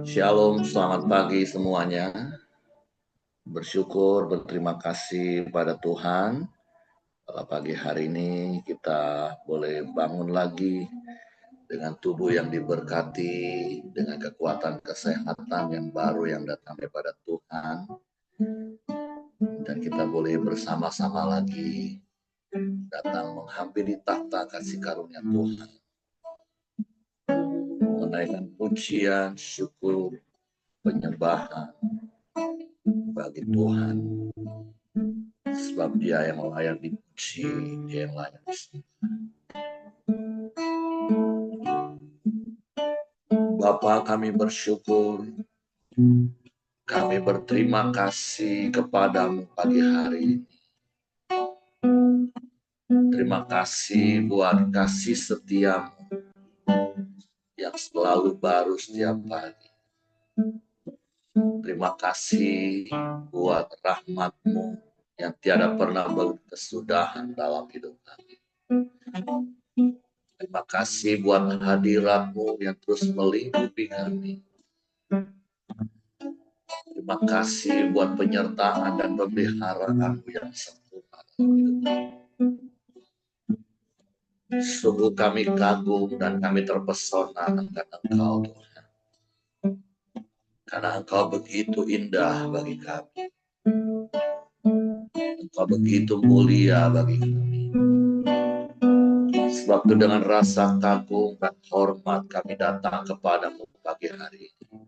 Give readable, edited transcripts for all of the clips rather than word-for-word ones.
Shalom, selamat pagi semuanya. Bersyukur, berterima kasih pada Tuhan. Pada pagi hari ini kita boleh bangun lagi dengan tubuh yang diberkati, dengan kekuatan kesehatan yang baru yang datang daripada Tuhan. Dan kita boleh bersama-sama lagi datang menghampiri takhta kasih karunia Tuhan. Menaikkan pujian, syukur, penyembahan bagi Tuhan. Sebab Dia yang layak dipuji, Dia yang layak disembah. Bapa, kami bersyukur, kami berterima kasih kepadamu pagi hari ini. Terima kasih buat kasih setiamu yang selalu baru setiap pagi. Terima kasih buat rahmat-Mu yang tiada pernah berkesudahan dalam hidup kami. Terima kasih buat hadirat-Mu yang terus melingkupi kami. Terima kasih buat penyertaan dan pemeliharaan-Mu yang sempurna dalam hidup kami. Sungguh kami kagum dan kami terpesona akan Engkau, Tuhan. Karena Engkau begitu indah bagi kami. Engkau begitu mulia bagi kami. Sebab itu dengan rasa kagum dan hormat kami datang kepadamu pagi hari ini.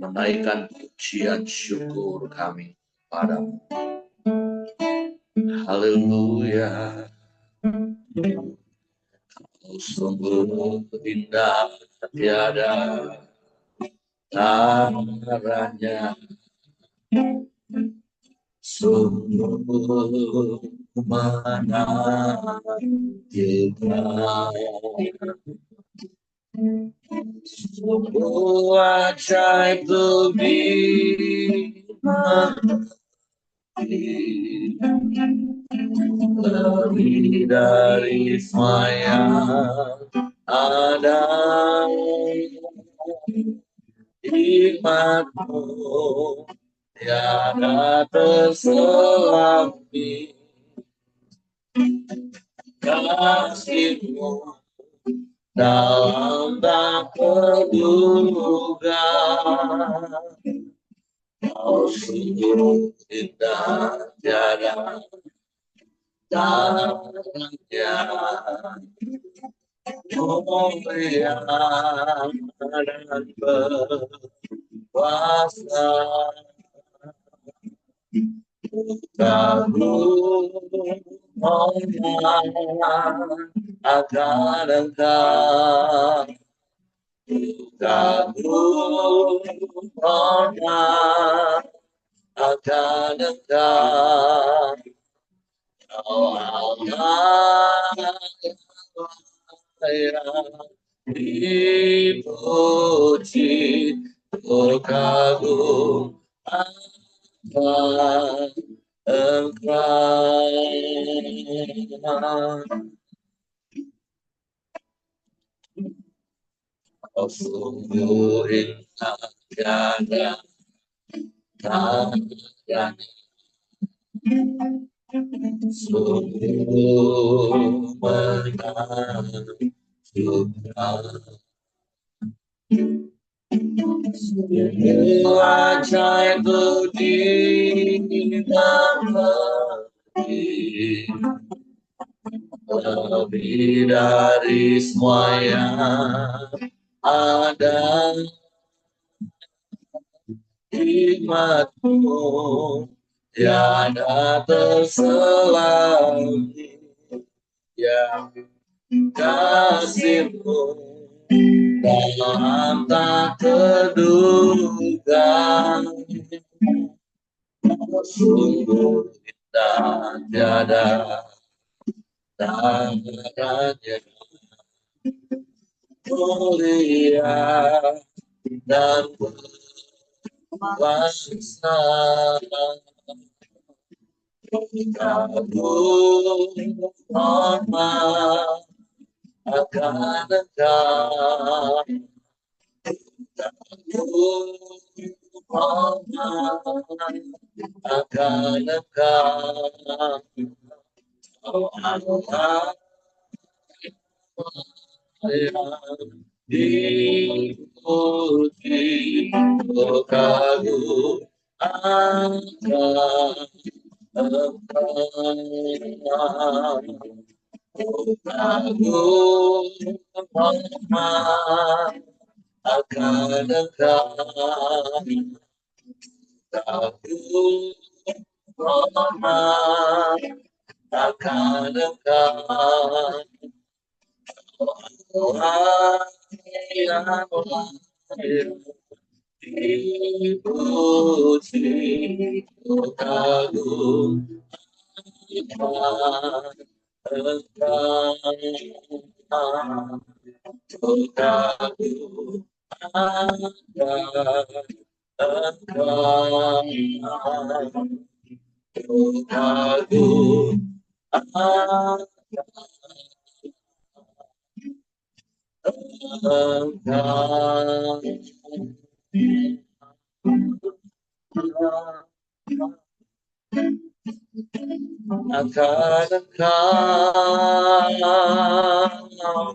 Menaikkan pujian syukur kami padamu. Haleluya. Kau sungguh indah tiada taranya. Sungguh menakjubkan. Sungguh ajaib lebih dari semua yang ada. Hikmat-Mu tiada terselami, kasih-Mu dalam tak terduga. Kau sungguh indah tiada taranya. Mulia dan berkuasa, kagum akan Engkau, kagum akan Engkau, Kau Allah yang dipuji, kagum akan Engkau. Kau sungguh indah tiada taranya. Sungguh menakjubkan. Sungguh ajaib lebih dari semua yang ada. Hikmat-Mu tiada terselami, yang kasih-Mu dalam tak terduga. Sungguh indah tiada taranya. Mulia dan berkuasa, kagum hormat akan Engkau, akan diikuti kagu akan kagu akan kagu akan diikuti kagu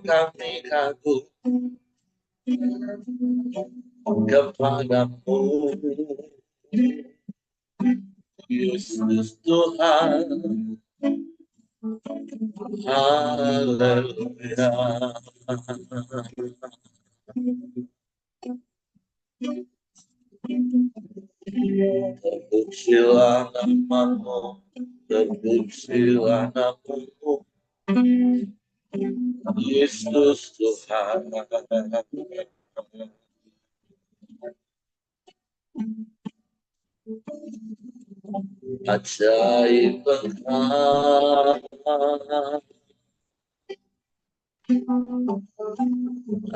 kami kagum kepadamu, Yesus Tuhan. Haleluya. Terpujilah namamu, terpujilah namamu, Yesus Tuhan. Ajaib Engkau,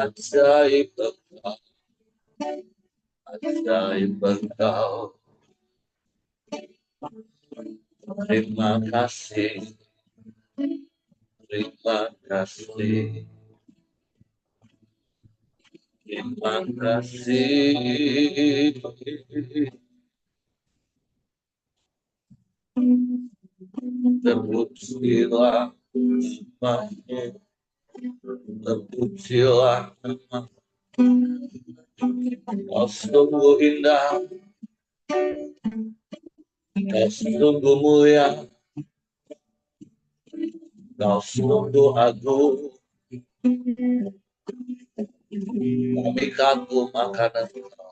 ajaib Engkau, ajaib Engkau. Terima kasih, terima kasih, terima kasih. Terpujilah namamu, terpujilah namamu. Kau sungguh indah, kau sungguh mulia, kau sungguh agung. Kami kagum akan Engkau,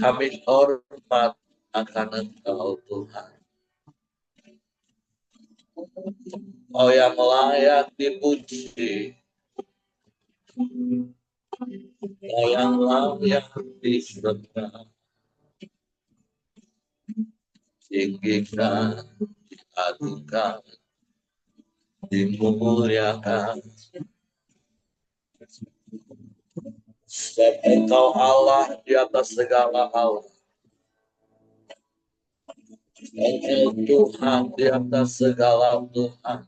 kami hormat akan Engkau Tuhan. Kau yang layak dipuji, Kau yang layak disembah, tinggikan, diagungkan, dimuliakan. Sebab Engkau Allah di atas segala Allah. Engkau Tuhan di atas segala Tuhan.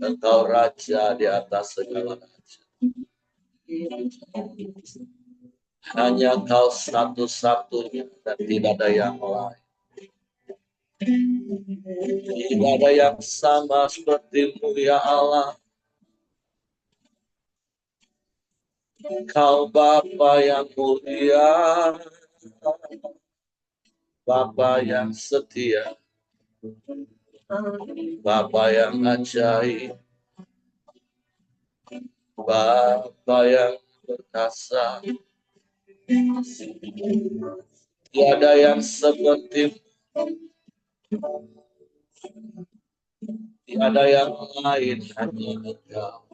Engkau Raja di atas segala Raja. Hanya Kau satu-satunya dan tidak ada yang lain. Tidak ada yang sama seperti-Mu ya Allah. Kau Bapa yang mulia, Bapa yang setia, Bapa yang ajaib, Bapa yang perkasa. Tiada yang seperti, tiada yang lain, hanya Engkau.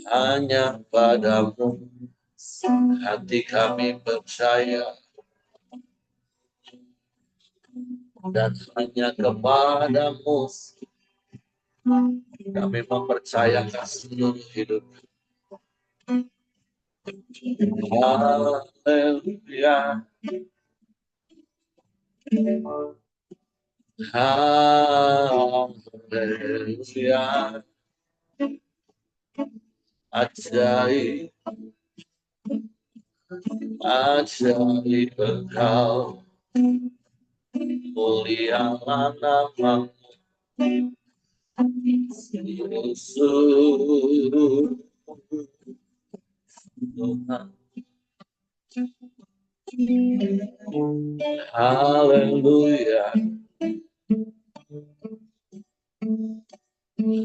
Hanya padamu hati kami percaya, dan hanya kepadamu kami mempercayakan seluruh hidup. Haleluya, Haleluya. Ajaib, ajaib Engkau, mulialah namamu, Yesus. Haleluya,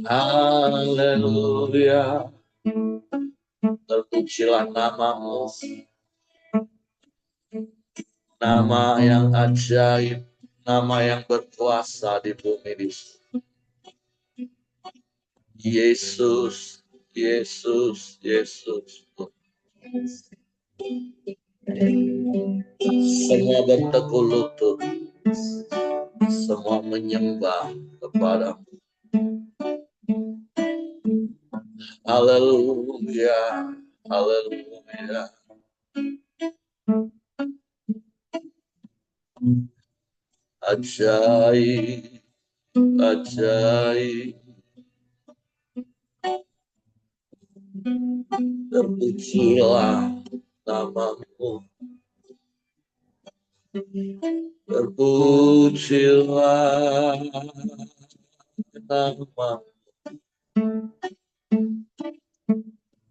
haleluya. Terpujilah namamu, nama yang ajaib, nama yang berkuasa di bumi di Yesus, Yesus, Yesus. Semua bertekuk lutut, semua menyembah kepadamu. Haleluya, haleluya. Ajaib, ajaib. Terpujilah namamu, terpujilah namamu,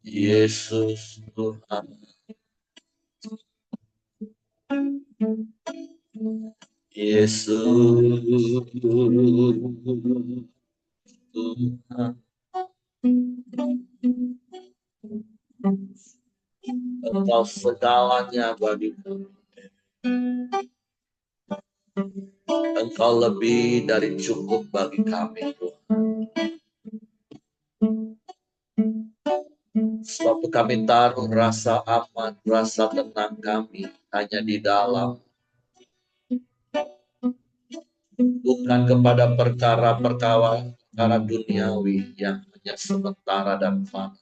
Yesus Tuhan. Yesus Tuhan. Engkau segalanya bagi kami. Engkau lebih dari cukup bagi kami, Tuhan. Sebab kami taruh rasa aman, rasa tenang kami hanya di dalam, bukan kepada perkara duniawi yang hanya sementara dan fana.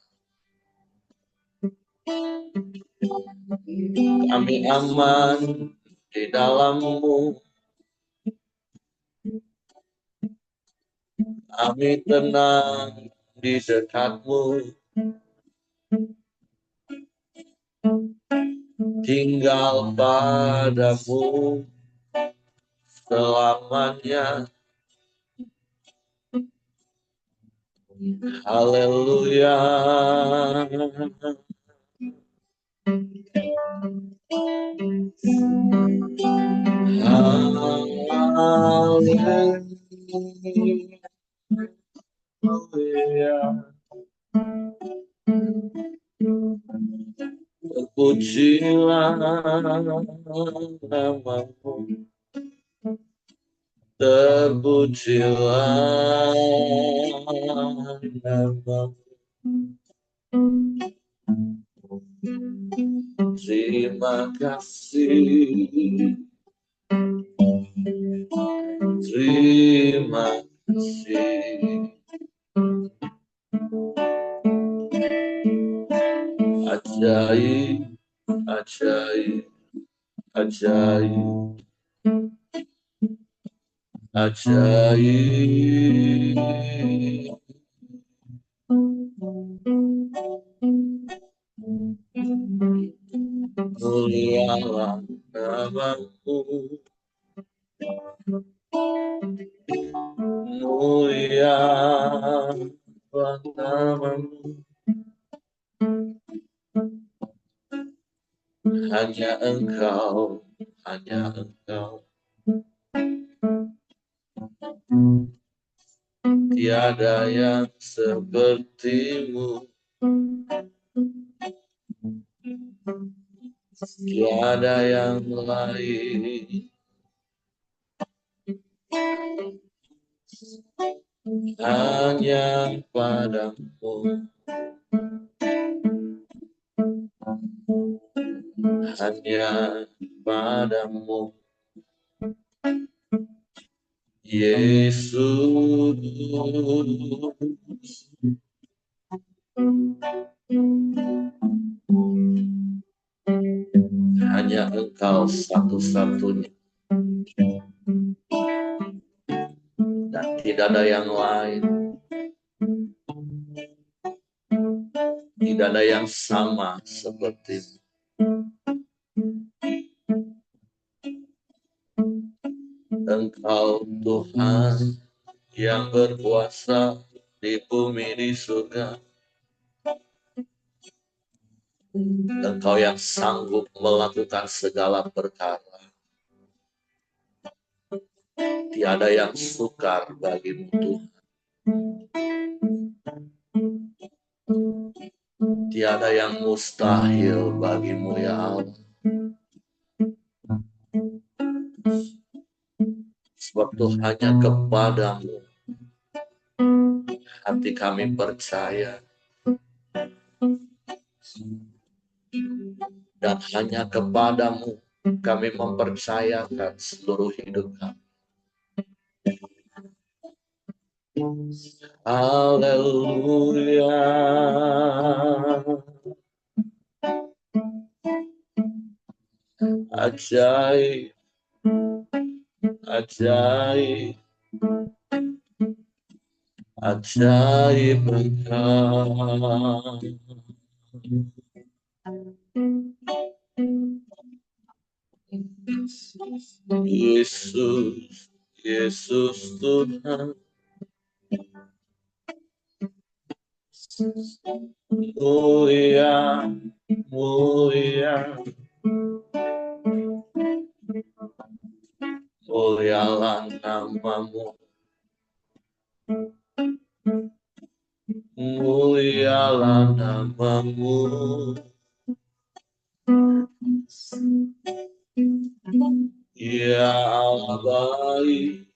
Kami aman di dalam-Mu, kami tenang di dekat-Mu, tinggal padamu selamanya. Haleluya. Haleluya. Terpujilah namamu, terpujilah namamu. Terima kasih, terima kasih. Ajaib, ajaib, ajaib, ajaib. Mulialah namamu, mulialah namamu. Hanya Engkau, hanya Engkau. Tiada yang seperti-Mu, tiada yang lain. Hanya padamu, hanya padamu, Yesus. Hanya Engkau satu-satunya. Tidak ada yang lain, tidak ada yang sama seperti Engkau Tuhan yang berkuasa di bumi di surga. Engkau yang sanggup melakukan segala perkara. Tiada yang sukar bagimu Tuhan. Tiada yang mustahil bagimu ya Allah. Sebab Tuhan hanya kepadamu hati kami percaya. Dan hanya kepadamu kami mempercayakan seluruh hidup kami. Haleluya. Ajaib, ajaib, ajaib Engkau. Yesus, Yesus Tuhan. Mulia, mulia, mulialah namamu. Mulialah namamu. Ya Allah baik,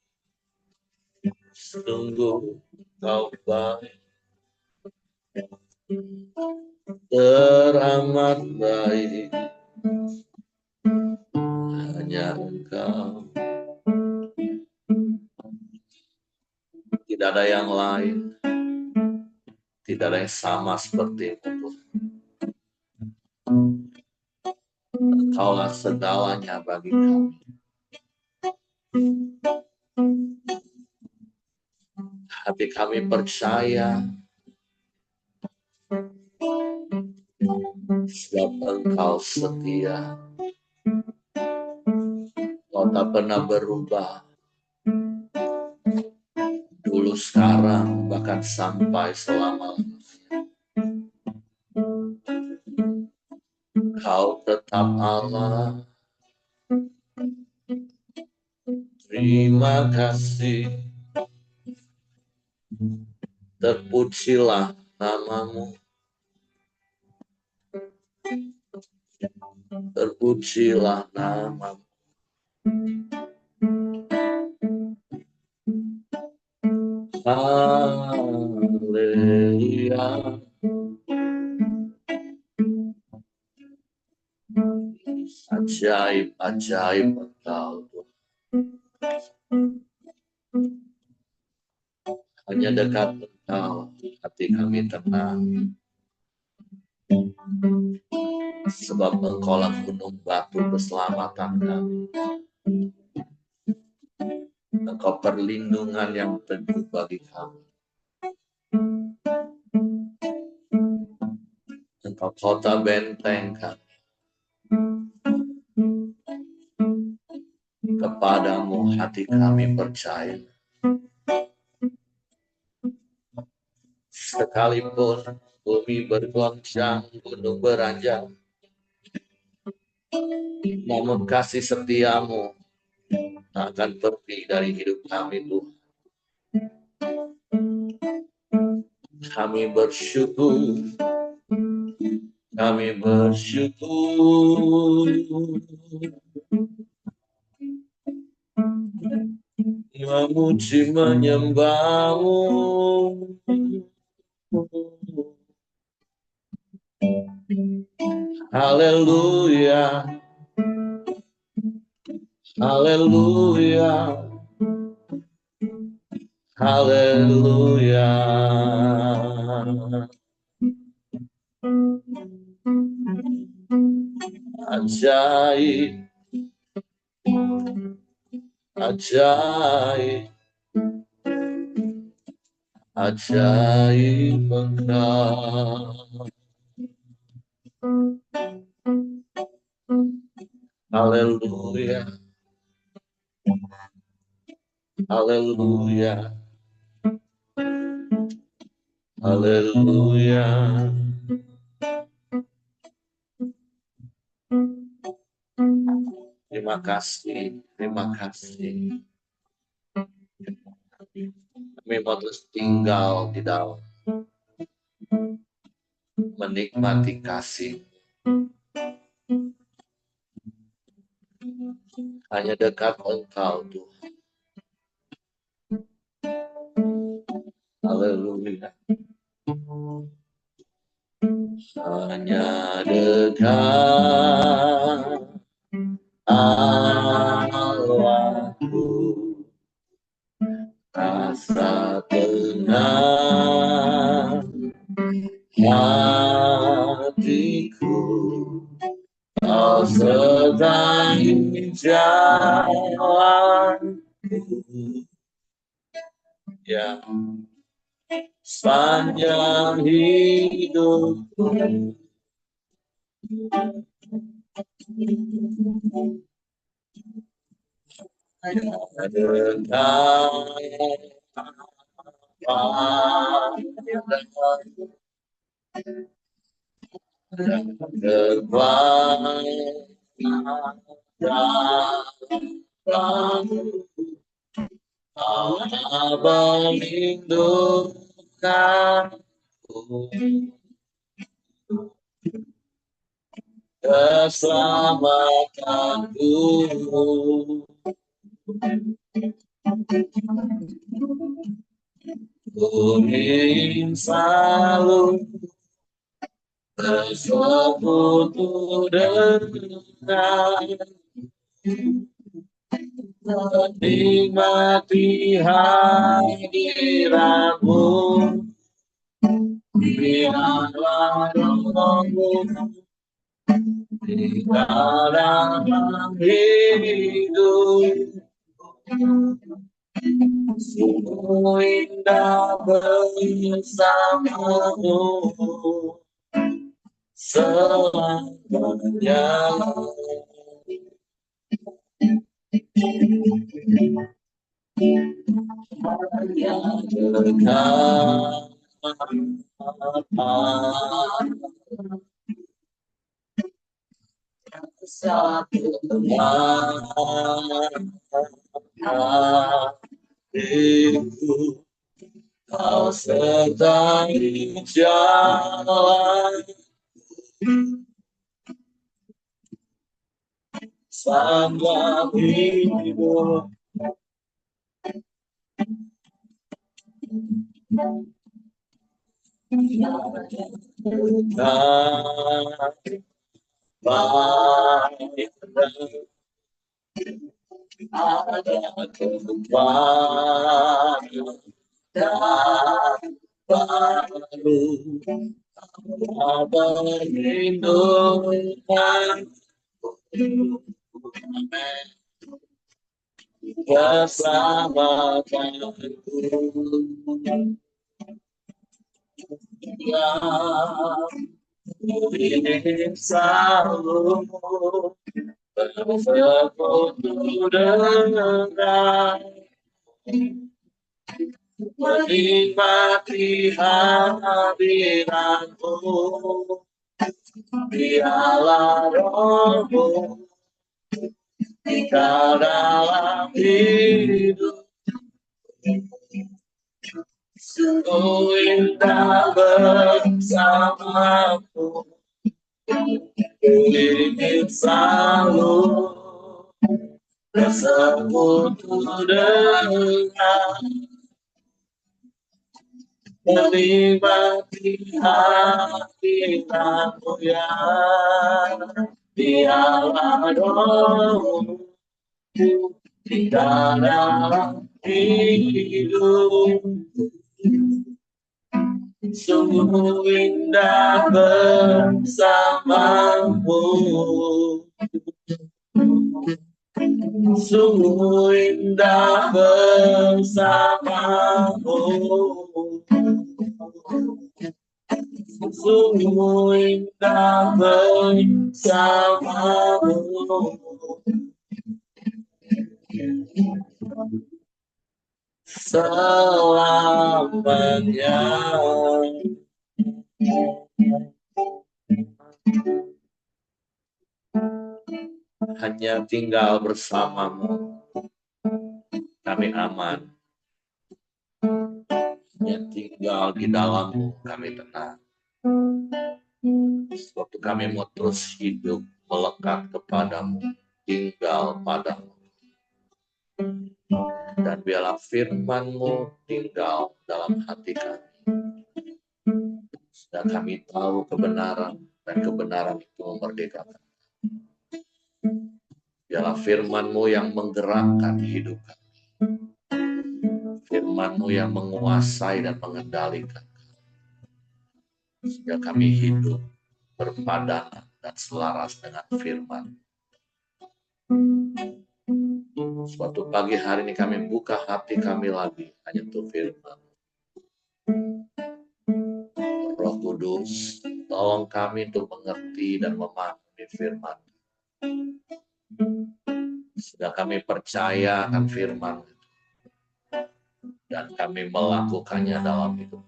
sungguh kau baik, teramat baik, hanya Engkau. Tidak ada yang lain, tidak ada yang sama seperti-Mu. Engkaulah segalanya bagi kami. Hati kami percaya sebab Engkau setia. Kau tak pernah berubah. Dulu, sekarang, bahkan sampai selama-lamanya. Kau tetap Allah. Terima kasih. Terpujilah namamu. Terpujilah namamu. Haleluya. Ajaib, ajaib Engkau. Hanya dekat Engkau, hati kami tenang. Sebab Engkaulah gunung batu keselamatan kami. Engkau perlindungan yang teguh bagi kami. Engkau kota benteng kami. Kepadamu hati kami percaya. Sekalipun bumi bergoncang, gunung beranjak, namun kasih setiamu tak akan pergi dari hidup kami, Tuhan. Kami bersyukur. Kami bersyukur. Memuji menyembahmu. Haleluya. Haleluya. Haleluya. Ajaib. Ajaib. ajaib Engkau. Haleluya, haleluya, haleluya. Terima kasih, terima kasih. Kami mau terus tinggal di dalam menikmati kasih. Hanya dekat Engkau, Tuhan. Haleluya. Hanya dekat Allahku, rasa tenang hatiku, kau sedang jalanku, ya sepanjang hidupku. Keselamatanku, ku ingin selalu bersekutu dengan, menikmati hadiratmu, biarlah rohmu di dalam hidup. Sungguh indah bersamamu selamanya. Hanya dekat hatiku, kau sedang jalan sampai hidup. Ada kekuatan baru, perlindungan keselamatanku, yang ingin selalu bersekutu dengan, menikmati hadiratmu, biarlah rohmu di dalam hidup. Sungguh indah bersamamu, ingin selalu bersekutu dengan, menikmati hadiratmu, ya biarlah rohmu di dalam hidup. Sungguh indah bersamamu, sungguh indah bersamamu, sungguh indah bersamamu selamanya. Hanya tinggal bersamamu, kami aman. Hanya tinggal di dalammu, kami tenang. Waktu kami mau terus hidup, melekat kepadamu, tinggal padamu. Dan biarlah firman-Mu tinggal dalam hati kami. Dan kami tahu kebenaran, dan kebenaran itu memerdekakan. Biarlah firman-Mu yang menggerakkan hidup kami. Firman-Mu yang menguasai dan mengendalikan. Sehingga kami hidup berpadanan dan selaras dengan firman. Suatu pagi hari ini kami buka hati kami lagi hanya untuk firman. Roh Kudus, tolong kami untuk mengerti dan memahami firman. Sehingga kami percaya akan firman dan kami melakukannya dalam hidup.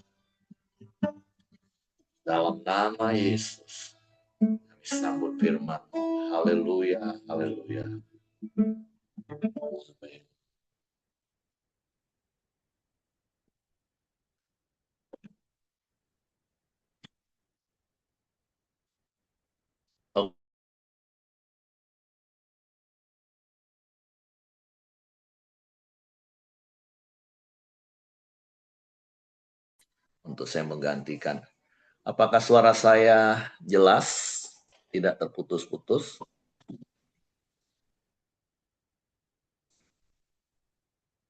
Dalam nama Yesus, kami sambut firman. Haleluya, haleluya. Amin. Untuk saya menggantikan. Apakah suara saya jelas? Tidak terputus-putus?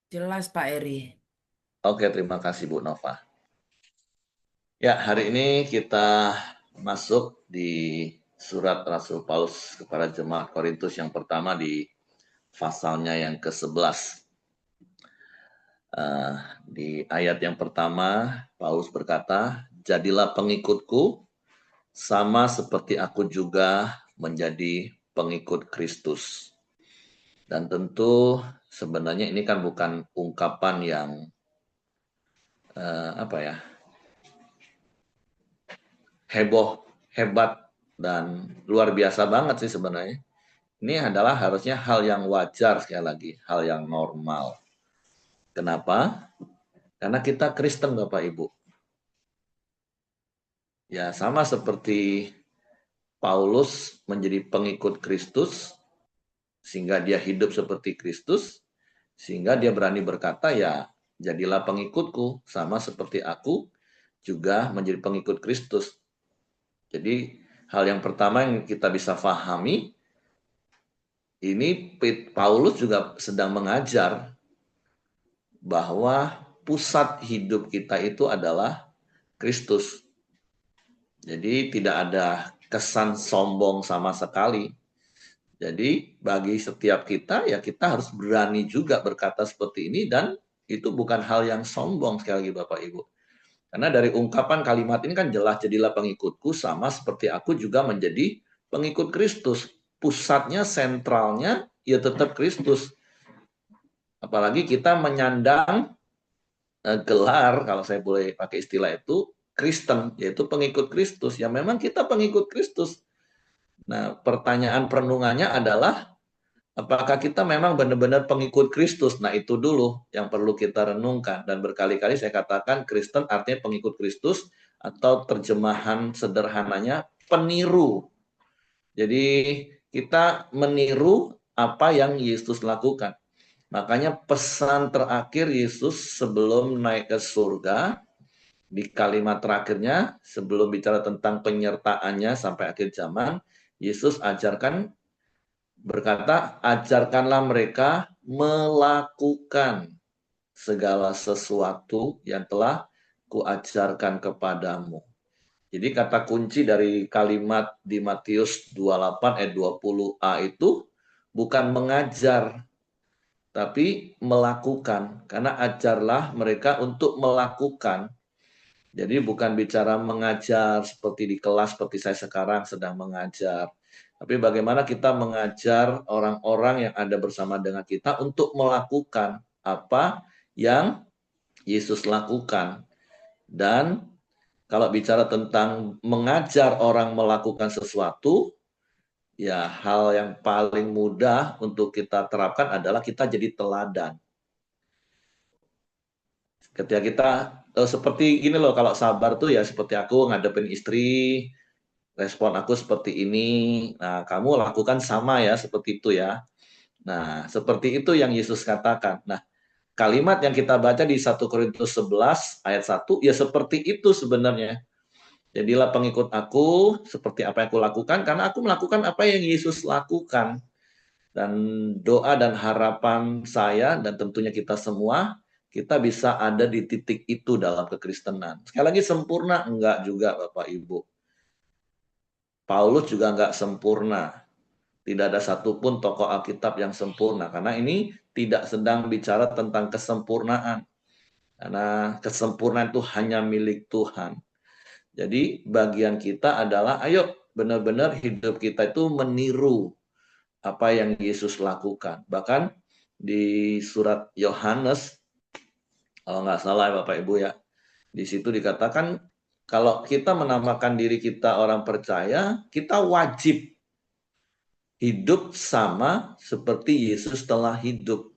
Jelas Pak Eri. Oke, terima kasih Bu Nova. Ya, hari ini kita masuk di surat Rasul Paulus kepada jemaat Korintus yang pertama di pasalnya yang ke-11. Di ayat yang pertama, Paulus berkata, "Jadilah pengikutku, sama seperti aku juga menjadi pengikut Kristus." Dan tentu sebenarnya ini kan bukan ungkapan yang heboh, hebat, dan luar biasa banget sih sebenarnya. Ini adalah harusnya hal yang wajar, sekali lagi, hal yang normal. Kenapa? Karena kita Kristen, Bapak Ibu. Ya, sama seperti Paulus menjadi pengikut Kristus, sehingga dia hidup seperti Kristus, sehingga dia berani berkata, ya jadilah pengikutku, sama seperti aku juga menjadi pengikut Kristus. Jadi hal yang pertama yang kita bisa pahami, ini Paulus juga sedang mengajar bahwa pusat hidup kita itu adalah Kristus. Jadi tidak ada kesan sombong sama sekali. Jadi bagi setiap kita, ya kita harus berani juga berkata seperti ini, dan itu bukan hal yang sombong, sekali lagi Bapak Ibu. Karena dari ungkapan kalimat ini kan jelas, jadilah pengikutku sama seperti aku juga menjadi pengikut Kristus. Pusatnya, sentralnya, ya tetap Kristus. Apalagi kita menyandang gelar, kalau saya boleh pakai istilah itu, Kristen, yaitu pengikut Kristus. Ya memang kita pengikut Kristus. Nah, pertanyaan perenungannya adalah, apakah kita memang benar-benar pengikut Kristus? Nah, itu dulu yang perlu kita renungkan. Dan berkali-kali saya katakan Kristen artinya pengikut Kristus, atau terjemahan sederhananya peniru. Jadi kita meniru apa yang Yesus lakukan. Makanya pesan terakhir Yesus sebelum naik ke surga, di kalimat terakhirnya sebelum bicara tentang penyertaannya sampai akhir zaman, Yesus ajarkan, berkata, ajarkanlah mereka melakukan segala sesuatu yang telah kuajarkan kepadamu. Jadi kata kunci dari kalimat di Matius 28 ayat 20a itu bukan mengajar, tapi melakukan. Karena ajarlah mereka untuk melakukan Jadi bukan bicara mengajar seperti di kelas seperti saya sekarang sedang mengajar. Tapi bagaimana kita mengajar orang-orang yang ada bersama dengan kita untuk melakukan apa yang Yesus lakukan. Dan kalau bicara tentang mengajar orang melakukan sesuatu, ya hal yang paling mudah untuk kita terapkan adalah kita jadi teladan. Ketika kita seperti gini loh, kalau sabar tuh ya seperti aku ngadepin istri, respon aku seperti ini. Nah, kamu lakukan sama ya seperti itu ya. Nah, seperti itu yang Yesus katakan. Nah, kalimat yang kita baca di 1 Korintus 11 ayat 1 ya seperti itu sebenarnya. Jadilah pengikut aku seperti apa yang aku lakukan karena aku melakukan apa yang Yesus lakukan. Dan doa dan harapan saya dan tentunya kita semua, kita bisa ada di titik itu dalam kekristenan. Sekali lagi sempurna enggak juga Bapak Ibu. Paulus juga enggak sempurna. Tidak ada satupun tokoh Alkitab yang sempurna. Karena ini tidak sedang bicara tentang kesempurnaan. Karena kesempurnaan itu hanya milik Tuhan. Jadi bagian kita adalah ayo benar-benar hidup kita itu meniru apa yang Yesus lakukan. Bahkan di surat Yohanes, kalau nggak salah ya Bapak Ibu ya, di situ dikatakan kalau kita menamakan diri kita orang percaya, kita wajib hidup sama seperti Yesus telah hidup.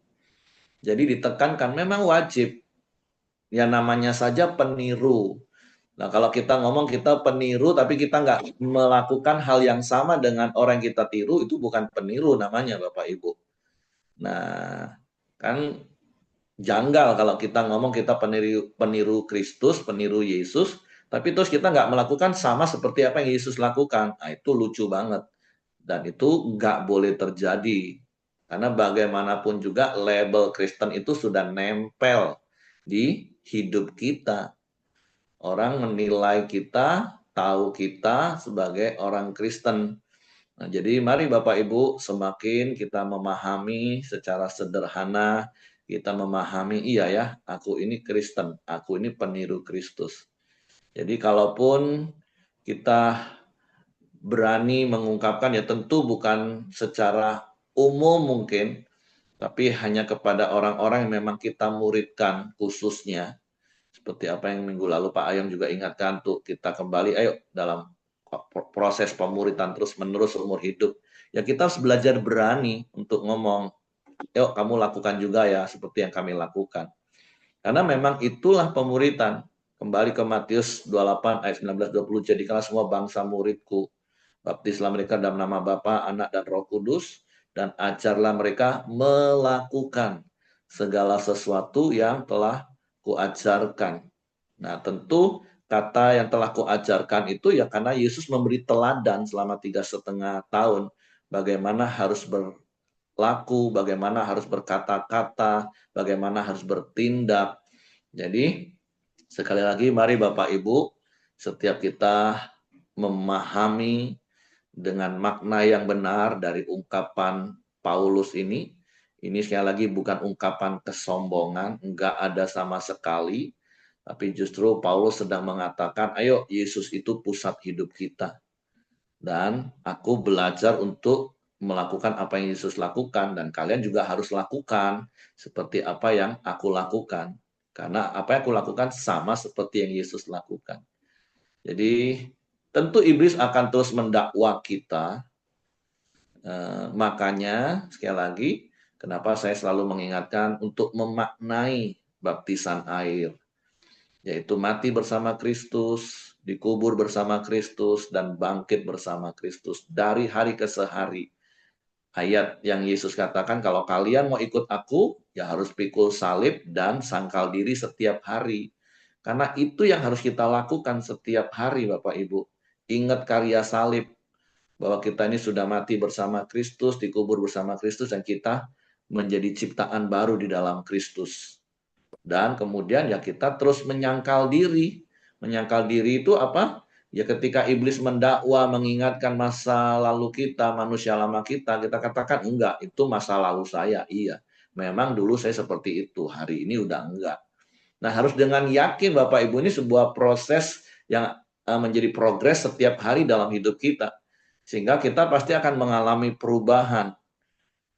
Jadi ditekankan memang wajib. Ya namanya saja peniru. Nah kalau kita ngomong kita peniru tapi kita nggak melakukan hal yang sama dengan orang yang kita tiru, itu bukan peniru namanya Bapak Ibu. Nah kan janggal kalau kita ngomong kita peniru Kristus, peniru Yesus, tapi terus kita nggak melakukan sama seperti apa yang Yesus lakukan. Nah itu lucu banget. Dan itu nggak boleh terjadi. Karena bagaimanapun juga label Kristen itu sudah nempel di hidup kita. Orang menilai kita, tahu kita sebagai orang Kristen. Nah, jadi mari Bapak Ibu semakin kita memahami secara sederhana, kita memahami iya ya, aku ini Kristen, aku ini peniru Kristus. Jadi kalaupun kita berani mengungkapkan ya tentu bukan secara umum mungkin, tapi hanya kepada orang-orang yang memang kita muridkan khususnya. Seperti apa yang minggu lalu Pak Ayam juga ingatkan tuh kita kembali ayo dalam proses pemuritan terus menerus umur hidup. Ya kita harus belajar berani untuk ngomong, yuk kamu lakukan juga ya seperti yang kami lakukan. Karena memang itulah pemuritan. Kembali ke Matius 28 ayat 19-20, jadikanlah semua bangsa muridku. Baptislah mereka dalam nama Bapa, Anak, dan Roh Kudus, dan ajarlah mereka melakukan segala sesuatu yang telah kuajarkan. Nah, tentu kata yang telah kuajarkan itu ya karena Yesus memberi teladan selama 3,5 tahun. Bagaimana harus berlaku, bagaimana harus berkata-kata, bagaimana harus bertindak. Jadi, sekali lagi mari Bapak Ibu, setiap kita memahami dengan makna yang benar dari ungkapan Paulus ini sekali lagi bukan ungkapan kesombongan, enggak ada sama sekali, tapi justru Paulus sedang mengatakan, ayo Yesus itu pusat hidup kita. Dan aku belajar untuk melakukan apa yang Yesus lakukan, dan kalian juga harus lakukan seperti apa yang aku lakukan. Karena apa yang aku lakukan sama seperti yang Yesus lakukan. Jadi tentu iblis akan terus mendakwa kita. Makanya sekali lagi, kenapa saya selalu mengingatkan untuk memaknai baptisan air, yaitu mati bersama Kristus, dikubur bersama Kristus, dan bangkit bersama Kristus dari hari ke hari. Ayat yang Yesus katakan, kalau kalian mau ikut aku, ya harus pikul salib dan sangkal diri setiap hari. Karena itu yang harus kita lakukan setiap hari, Bapak Ibu. Ingat karya salib, bahwa kita ini sudah mati bersama Kristus, dikubur bersama Kristus, dan kita menjadi ciptaan baru di dalam Kristus. Dan kemudian ya kita terus menyangkal diri. Menyangkal diri itu apa? Ya ketika iblis mendakwa, mengingatkan masa lalu kita, manusia lama kita katakan enggak, itu masa lalu saya. Iya, memang dulu saya seperti itu, hari ini udah enggak. Nah, harus dengan yakin Bapak Ibu, ini sebuah proses yang menjadi progres setiap hari dalam hidup kita. Sehingga kita pasti akan mengalami perubahan.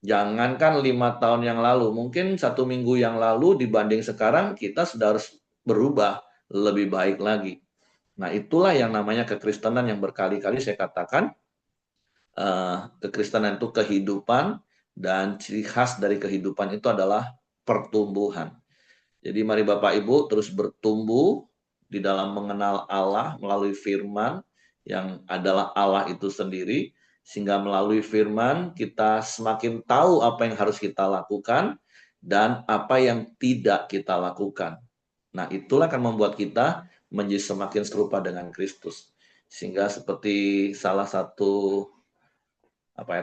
Jangankan 5 tahun yang lalu, mungkin 1 minggu yang lalu dibanding sekarang kita sudah harus berubah lebih baik lagi. Nah, itulah yang namanya kekristenan yang berkali-kali saya katakan, kekristenan itu kehidupan, dan ciri khas dari kehidupan itu adalah pertumbuhan. Jadi mari Bapak Ibu terus bertumbuh di dalam mengenal Allah melalui firman yang adalah Allah itu sendiri, sehingga melalui firman kita semakin tahu apa yang harus kita lakukan dan apa yang tidak kita lakukan. Nah, itulah akan membuat kita menjadi semakin serupa dengan Kristus. Sehingga seperti salah satu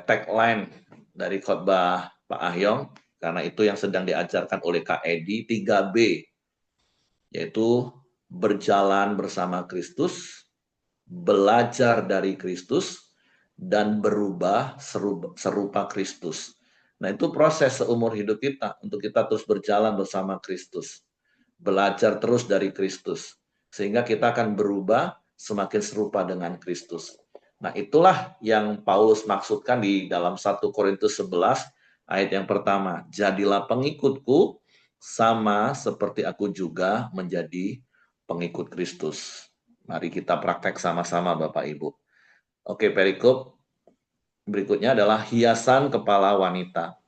tagline dari khotbah Pak Ahyong, karena itu yang sedang diajarkan oleh Kak Edi, 3B, yaitu berjalan bersama Kristus, belajar dari Kristus, dan berubah serupa Kristus. Nah, itu proses seumur hidup kita, untuk kita terus berjalan bersama Kristus. Belajar terus dari Kristus. Sehingga kita akan berubah semakin serupa dengan Kristus. Nah, itulah yang Paulus maksudkan di dalam 1 Korintus 11 ayat yang pertama. Jadilah pengikutku sama seperti aku juga menjadi pengikut Kristus. Mari kita praktek sama-sama Bapak Ibu. Oke, perikop berikutnya adalah hiasan kepala wanita.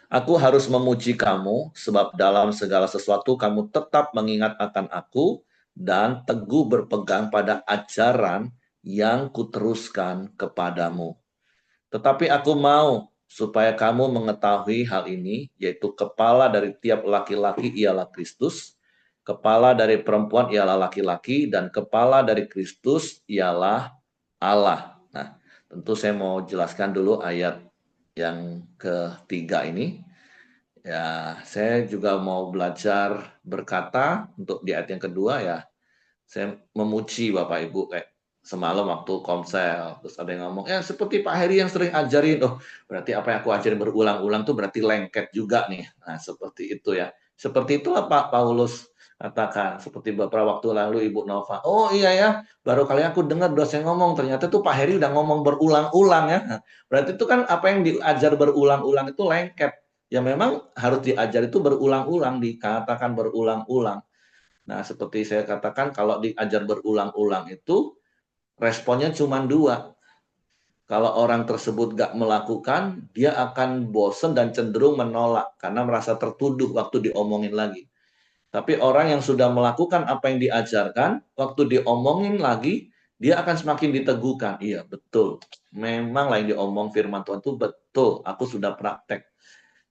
Aku harus memuji kamu, sebab dalam segala sesuatu kamu tetap mengingat akan aku dan teguh berpegang pada ajaran yang kuteruskan kepadamu. Tetapi aku mau supaya kamu mengetahui hal ini, yaitu kepala dari tiap laki-laki ialah Kristus, kepala dari perempuan ialah laki-laki, dan kepala dari Kristus ialah Allah. Nah, tentu saya mau jelaskan dulu ayat yang ketiga ini. Ya, saya juga mau belajar berkata untuk di ayat yang kedua ya. Saya memuji Bapak Ibu kayak semalam waktu komsel, terus ada yang ngomong, ya seperti Pak Heri yang sering ajarin, oh berarti apa yang aku ajarin berulang-ulang tuh berarti lengket juga nih. Nah, seperti itu ya. Seperti itulah Pak Paulus katakan, seperti beberapa waktu lalu Ibu Nova, oh iya ya, baru kali aku dengar dosen ngomong, ternyata tuh Pak Heri udah ngomong berulang-ulang ya. Nah, berarti itu kan apa yang diajar berulang-ulang itu lengket. Ya memang harus diajar itu berulang-ulang, dikatakan berulang-ulang. Nah, seperti saya katakan, kalau diajar berulang-ulang itu, responnya cuma dua. Kalau orang tersebut gak melakukan, dia akan bosen dan cenderung menolak, karena merasa tertuduh waktu diomongin lagi. Tapi orang yang sudah melakukan apa yang diajarkan, waktu diomongin lagi, dia akan semakin diteguhkan. Iya, betul. Memang lah yang diomong firman Tuhan itu betul. Aku sudah praktek.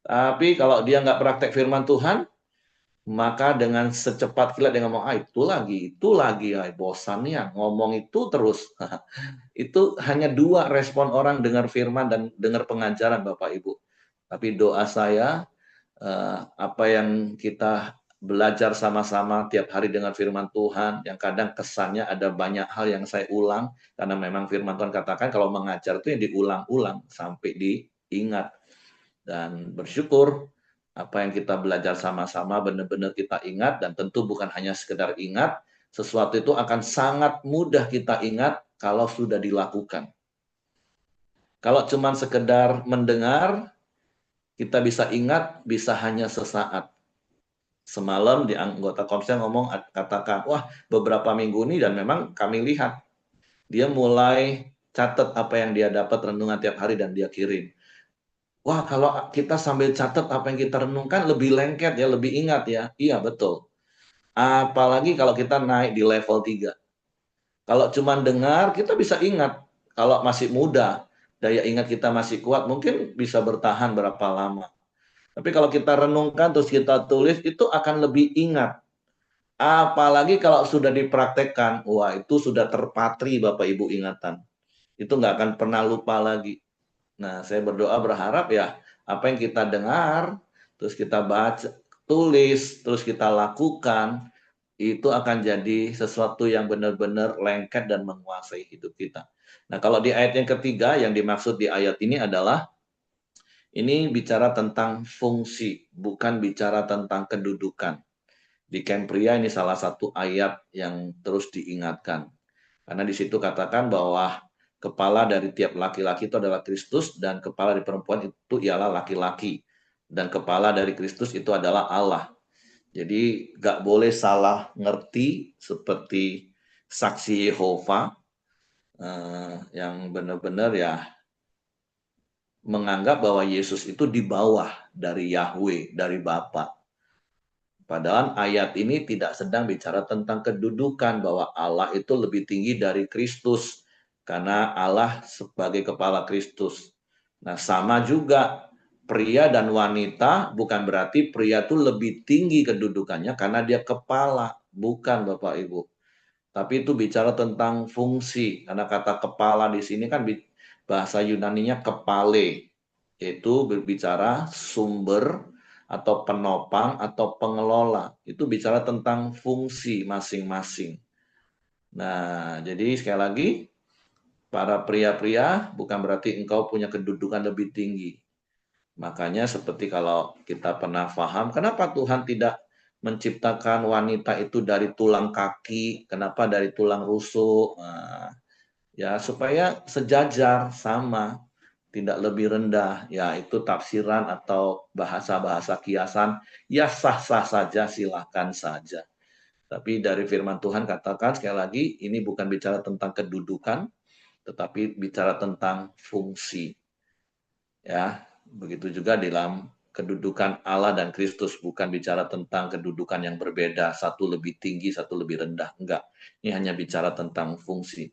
Tapi kalau dia nggak praktek firman Tuhan, maka dengan secepat kilat dia ngomong, itu lagi, bosannya ngomong itu terus. Itu hanya dua respon orang dengar firman dan dengar pengajaran Bapak Ibu. Tapi doa saya, apa yang kita belajar sama-sama tiap hari dengan firman Tuhan, yang kadang kesannya ada banyak hal yang saya ulang, karena memang firman Tuhan katakan kalau mengajar itu yang diulang-ulang sampai diingat. Dan bersyukur apa yang kita belajar sama-sama benar-benar kita ingat, dan tentu bukan hanya sekedar ingat, sesuatu itu akan sangat mudah kita ingat kalau sudah dilakukan. Kalau cuma sekedar mendengar, kita bisa ingat, bisa hanya sesaat. Semalam di anggota komsel ngomong, katakan, wah beberapa minggu ini, dan memang kami lihat, dia mulai catat apa yang dia dapat renungan tiap hari dan dia kirim. Wah, kalau kita sambil catat apa yang kita renungkan lebih lengket ya, lebih ingat ya. Iya, betul. Apalagi kalau kita naik di level 3. Kalau cuma dengar, kita bisa ingat. Kalau masih muda, daya ingat kita masih kuat, mungkin bisa bertahan berapa lama. Tapi kalau kita renungkan, terus kita tulis, itu akan lebih ingat. Apalagi kalau sudah dipraktekkan, wah itu sudah terpatri Bapak Ibu ingatan. Itu nggak akan pernah lupa lagi. Nah, saya berdoa berharap ya, apa yang kita dengar, terus kita baca, tulis, terus kita lakukan, itu akan jadi sesuatu yang benar-benar lengket dan menguasai hidup kita. Nah, kalau di ayat yang ketiga, yang dimaksud di ayat ini adalah, ini bicara tentang fungsi, bukan bicara tentang kedudukan. Di Camp Pria ini salah satu ayat yang terus diingatkan. Karena di situ katakan bahwa kepala dari tiap laki-laki itu adalah Kristus dan kepala dari perempuan itu ialah laki-laki. Dan kepala dari Kristus itu adalah Allah. Jadi gak boleh salah ngerti seperti saksi Yehova yang benar-benar ya menganggap bahwa Yesus itu di bawah dari Yahweh, dari Bapa. Padahal ayat ini tidak sedang bicara tentang kedudukan bahwa Allah itu lebih tinggi dari Kristus karena Allah sebagai kepala Kristus. Nah, sama juga pria dan wanita bukan berarti pria itu lebih tinggi kedudukannya karena dia kepala, bukan Bapak Ibu. Tapi itu bicara tentang fungsi karena kata kepala di sini kan bahasa Yunaninya kepale, yaitu berbicara sumber atau penopang atau pengelola. Itu bicara tentang fungsi masing-masing. Nah, jadi sekali lagi, para pria-pria bukan berarti engkau punya kedudukan lebih tinggi. Makanya seperti kalau kita pernah paham, kenapa Tuhan tidak menciptakan wanita itu dari tulang kaki, kenapa dari tulang rusuk? Nah, ya supaya sejajar sama, tidak lebih rendah. Ya itu tafsiran atau bahasa-bahasa kiasan, ya sah-sah saja, silahkan saja. Tapi dari firman Tuhan katakan sekali lagi, ini bukan bicara tentang kedudukan, tetapi bicara tentang fungsi. Ya, begitu juga dalam kedudukan Allah dan Kristus, bukan bicara tentang kedudukan yang berbeda, satu lebih tinggi, satu lebih rendah. Enggak. Ini hanya bicara tentang fungsi.